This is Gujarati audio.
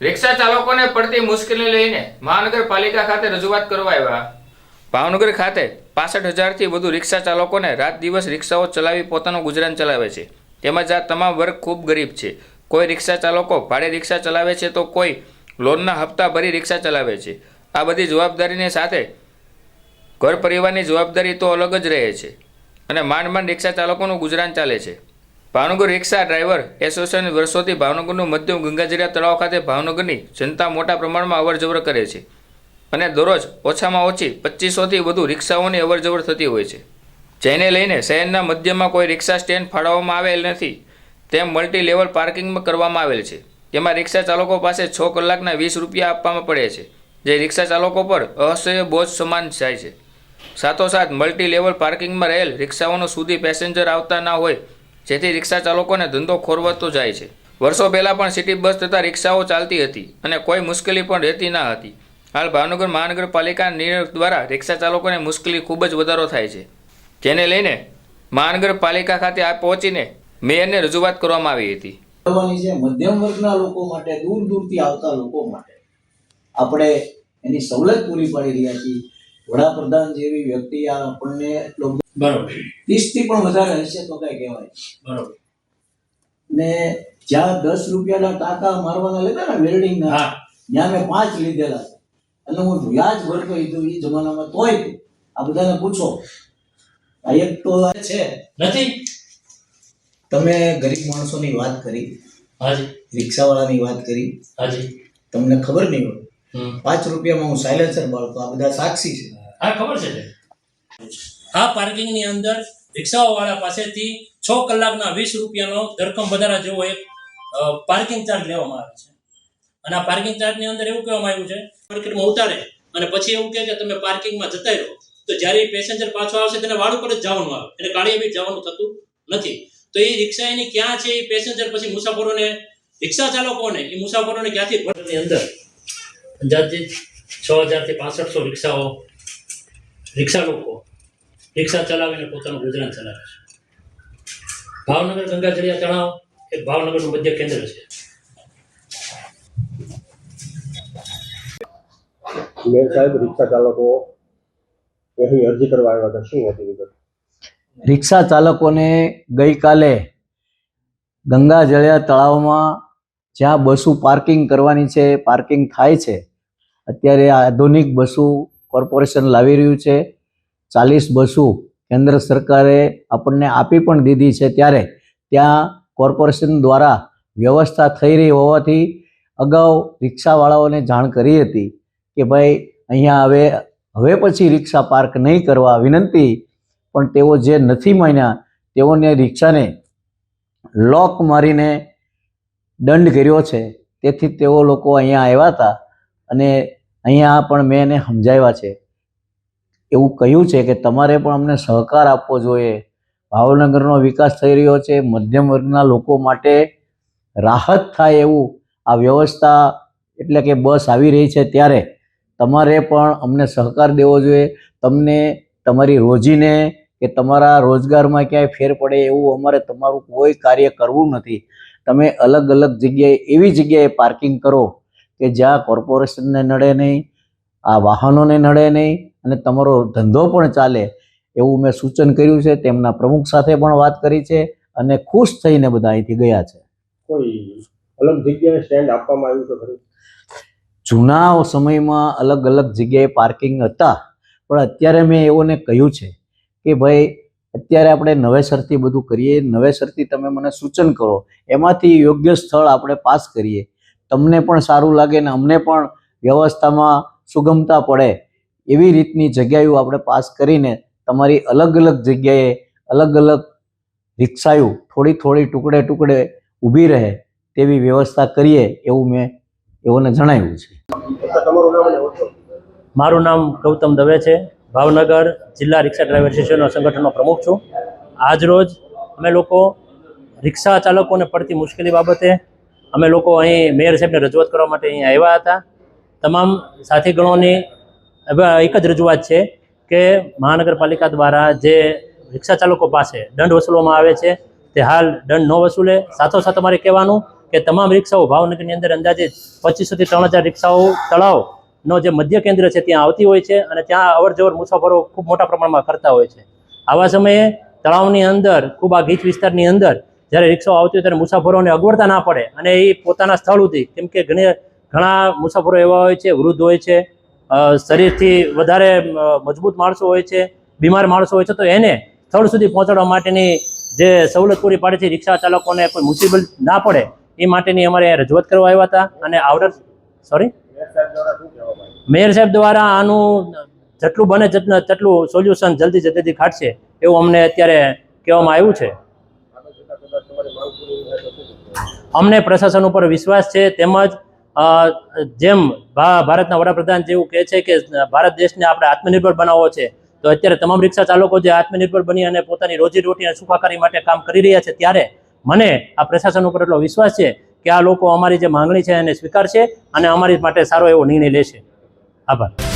રિક્ષા ચાલકોને પડતી મુશ્કેલી લઈને મહાનગરપાલિકા ખાતે રજૂઆત કરવા આવ્યા। ભાવનગર ખાતે 65,000થી વધુ રિક્ષા ચાલકોને રાત દિવસ રિક્ષાઓ ચલાવી પોતાનું ગુજરાન ચલાવે છે। તેમજ આ તમામ વર્ગ ખૂબ ગરીબ છે। કોઈ રિક્ષા ચાલકો ભાડે રિક્ષા ચલાવે છે તો કોઈ લોનના હપ્તા ભરી રિક્ષા ચલાવે છે। આ બધી જવાબદારીની સાથે ઘર પરિવારની જવાબદારી તો અલગ જ રહે છે અને માંડ માંડ રિક્ષા ચાલકોનું ગુજરાન ચાલે છે। ભાવનગર રિક્ષા ડ્રાઈવર એસોસિએશન વર્ષોથી ભાવનગરનું મધ્યમ ગંગાજળિયા તળાવ ખાતે ભાવનગરની જનતા મોટા પ્રમાણમાં અવરજવર કરે છે અને દરરોજ ઓછામાં ઓછી 2500થી વધુ રિક્ષાઓની અવરજવર થતી હોય છે, જેને લઈને શહેરના મધ્યમાં કોઈ રિક્ષા સ્ટેન્ડ ફાળવવામાં આવેલ નથી, તેમ મલ્ટી લેવલ પાર્કિંગમાં કરવામાં આવેલ છે। તેમાં રિક્ષા ચાલકો પાસે 6 કલાકના 20 રૂપિયા આપવામાં પડે છે, જે રિક્ષા ચાલકો પર અસહ્ય બોજ સમાન થાય છે। સાથોસાથ મલ્ટી લેવલ પાર્કિંગમાં રહેલ રિક્ષાઓનો સુધી પેસેન્જર આવતા ના હોય, જેથી રિક્ષા ચાલકોને ધંધો ખોરવાતો જાય છે। વર્ષો પહેલાં પણ સિટી બસ તથા રિક્ષાઓ ચાલતી હતી અને કોઈ મુશ્કેલી પણ રહેતી ના હતી। હાલ ભાવનગર મહાનગરપાલિકાના નિર્ણય દ્વારા રિક્ષા ચાલકોને મુશ્કેલી ખૂબ જ વધારો થાય છે, જેને લઈને મહાનગરપાલિકા ખાતે આ પહોંચીને મેયરને રજૂઆત કરવામાં આવી હતી। મધ્યમ વર્ગના લોકો માટે, દૂર દૂરથી આવતા લોકો માટે આપણે એની સવલત પૂરી પાડી રહ્યા છીએ। વડાપ્રધાન જેવી વ્યક્તિ આપણને એટલો બરોબર 30 થી પણ વધારે હશે તો કઈ કહેવાય બરોબર ને જ્યાં 10 રૂપિયાના ટાંકા મારવાના લેતા ને વેલ્ડિંગના, ત્યાં મેં 5 લીધેલા છે અને હું વ્યાજ ભરતો હતો એ જમાનામાં, તોય આ બધાને પૂછો આ એક તો છે નથી। તમે ગરીબ માણસોની વાત કરી, હાજી, રિક્ષાવાળાની વાત કરી, હાજી, તમને ખબર નહીં હોય 5 રૂપિયામાં હું સાયલેન્સર બાળતો, આ બધા સાક્ષી છે। હા, ખબર છે। આ પાર્કિંગની અંદર રિક્ષાવાળા પાસેથી 6 કલાકના 20 રૂપિયાનો ધરખમ વધારા જેવો એક પાર્કિંગ ચાર્જ લેવામાં આવે છે અને આ પાર્કિંગ ચાર્જની અંદર એવું કહેવામાં આવ્યું છે માર્કેટમાં ઉતારે અને પછી એવું કહે કે તમે પાર્કિંગમાં જતા રહો, તો જ્યારે પેસેન્જર પાછો આવશે તેને વાળું પર જ જવાનું આવે, એટલે ગાડીએ બી જવાનું થતું નથી। તો એ રિક્ષા એની ક્યાં છે, એ પેસેન્જર પછી મુસાફરોને, રિક્ષા ચાલકોને એ મુસાફરોને ક્યાંથી ભરની અંદર અંદાજિત 6,000 થી 6500 રિક્ષાઓ, રિક્ષા લોકો રિક્ષા ચલાવીને પોતાનું ગુજરાન ચલાવે છે। ભાવનગર ગંગાજળિયા તળાવ એ ભાવનગરનું મધ્ય કેન્દ્ર છે। મેયર સાહેબ, રિક્ષા ચાલકો અહીં અરજી કરવા આવ્યા હતા, શું હતી વિગત? રિક્ષા ચાલકોને ગઈકાલે ગંગાજળિયા તળાવમાં જ્યાં બસો પાર્કિંગ કરવાની છે, પાર્કિંગ થાય છે, અત્યારે આધુનિક બસો કોર્પોરેશન લાવી રહ્યું છે। 40 બસો કેન્દ્ર સરકારે આપણને આપી પણ દીધી છે, ત્યારે ત્યાં કોર્પોરેશન દ્વારા વ્યવસ્થા થઈ રહી હોવાથી અગાઉ રિક્ષાવાળાઓને જાણ કરી હતી કે ભાઈ અહીંયા હવે પછી રિક્ષા પાર્ક નહીં કરવા વિનંતી, પણ તેઓ જે નથી માન્યા તેઓને રિક્ષાને લોક મારીને દંડ કર્યો છે। તેથી તેઓ લોકો અહીંયા આવ્યા હતા અને અહીંયા પણ મેં એને સમજાવ્યા છે, એવું કહ્યું છે કે તમારે પણ અમને સહકાર આપવો જોઈએ। ભાવનગરનો વિકાસ થઈ રહ્યો છે, મધ્યમ વર્ગના લોકો માટે રાહત થાય એવું આ વ્યવસ્થા, એટલે કે બસ આવી રહી છે, ત્યારે તમારે પણ અમને સહકાર દેવો જોઈએ। તમને તમારી રોજીને કે તમારા રોજગારમાં ક્યાંય ફેર પડે એવું અમારે તમારું કોઈ કાર્ય કરવું નથી। તમે અલગ અલગ જગ્યાએ એવી જગ્યાએ પાર્કિંગ કરો કે જ્યાં કોર્પોરેશનને નડે નહીં, આ વાહનોને નડે નહીં અને તમારો ધંધો પણ ચાલે, એવું મેં સૂચન કર્યું છે। તેમના પ્રમુખ સાથે પણ વાત કરી છે અને ખુશ થઈને બધા અહીંથી ગયા છે। કોઈ અલગ જગ્યાએ સ્ટેન્ડ આપવામાં આવ્યું છે ખરું? જૂના સમયમાં અલગ અલગ જગ્યાએ પાર્કિંગ હતા, પણ અત્યારે મેં એઓને કહ્યું છે કે ભાઈ અત્યારે આપણે નવેસરથી બધું કરીએ, નવેસરથી તમે મને સૂચન કરો, એમાંથી યોગ્ય સ્થળ આપણે પાસ કરીએ, તમને પણ સારું લાગે ને અમને પણ વ્યવસ્થામાં સુગમતા પડે એવી રીતની જગ્યાઓ આપણે પાસ કરીને તમારી અલગ અલગ જગ્યાએ અલગ અલગ રિક્ષાઓ થોડી થોડી ટુકડે ટુકડે ઊભી રહે તેવી વ્યવસ્થા કરીએ એવું મેં એઓને જણાવ્યું છે। મારું નામ ગૌતમ દવે છે, ભાવનગર જિલ્લા રિક્ષા ડ્રાઈવર એસોસિએશનનો સંગઠનનો પ્રમુખ છું। આજ રોજ અમે લોકો રિક્ષા ચાલકોને પડતી મુશ્કેલી બાબતે અમે લોકો અહીં મેયર સાહેબને રજૂઆત કરવા માટે અહીં આવ્યા હતા। તમામ સાથીગણોની એક જ રજૂઆત છે કે મહાનગરપાલિકા દ્વારા જે રિક્ષા ચાલકો પાસે દંડ વસૂલવામાં આવે છે તે હાલ દંડ ન વસૂલે, સાથોસાથ અમારે કહેવાનું કે તમામ રિક્ષાઓ ભાવનગરની અંદર અંદાજે 2500 થી 3000 રિક્ષાઓ તળાવનો જે મધ્ય કેન્દ્ર છે ત્યાં આવતી હોય છે અને ત્યાં અવરજવર મુસાફરો ખૂબ મોટા પ્રમાણમાં કરતા હોય છે. આવા સમયે તળાવની અંદર ખૂબ આ ગીચ વિસ્તારની અંદર જ્યારે રિક્ષાઓ આવતી હોય ત્યારે મુસાફરોને અગવડતા ના પડે અને એ પોતાના સ્થળ સુધી, કેમ કે ઘણા મુસાફરો એવા હોય છે, વૃદ્ધ હોય છે, શરીરથી વધારે મજબૂત માણસો હોય છે, બીમાર માણસો હોય છે, તો એને સ્થળ સુધી પહોંચાડવા માટેની જે સવલત પૂરી પાડે છે રિક્ષા ચાલકોને કોઈ મુસીબત ના પડે એ માટેની અમારે રજૂઆત કરવા આવ્યા હતા. અને મેયર સાહેબ દ્વારા આનું જેટલું બને તેટલું સોલ્યુશન જલ્દી કાઢશે એવું અમને અત્યારે કહેવામાં આવ્યું છે. અમને પ્રશાસન ઉપર વિશ્વાસ છે. તેમજ જેમ ભારતના વડાપ્રધાન જેવું કહે છે કે ભારત દેશને આપણે આત્મનિર્ભર બનાવવો છે, તો અત્યારે તમામ રિક્ષા ચાલકો જે આત્મનિર્ભર બની અને પોતાની રોજીરોટી અને સુખાકારી માટે કામ કરી રહ્યા છે, ત્યારે મને આ પ્રશાસન ઉપર એટલો વિશ્વાસ છે કે આ લોકો અમારી જે માંગણી છે એને સ્વીકારશે અને અમારી માટે સારો એવો નિર્ણય લેશે. આભાર.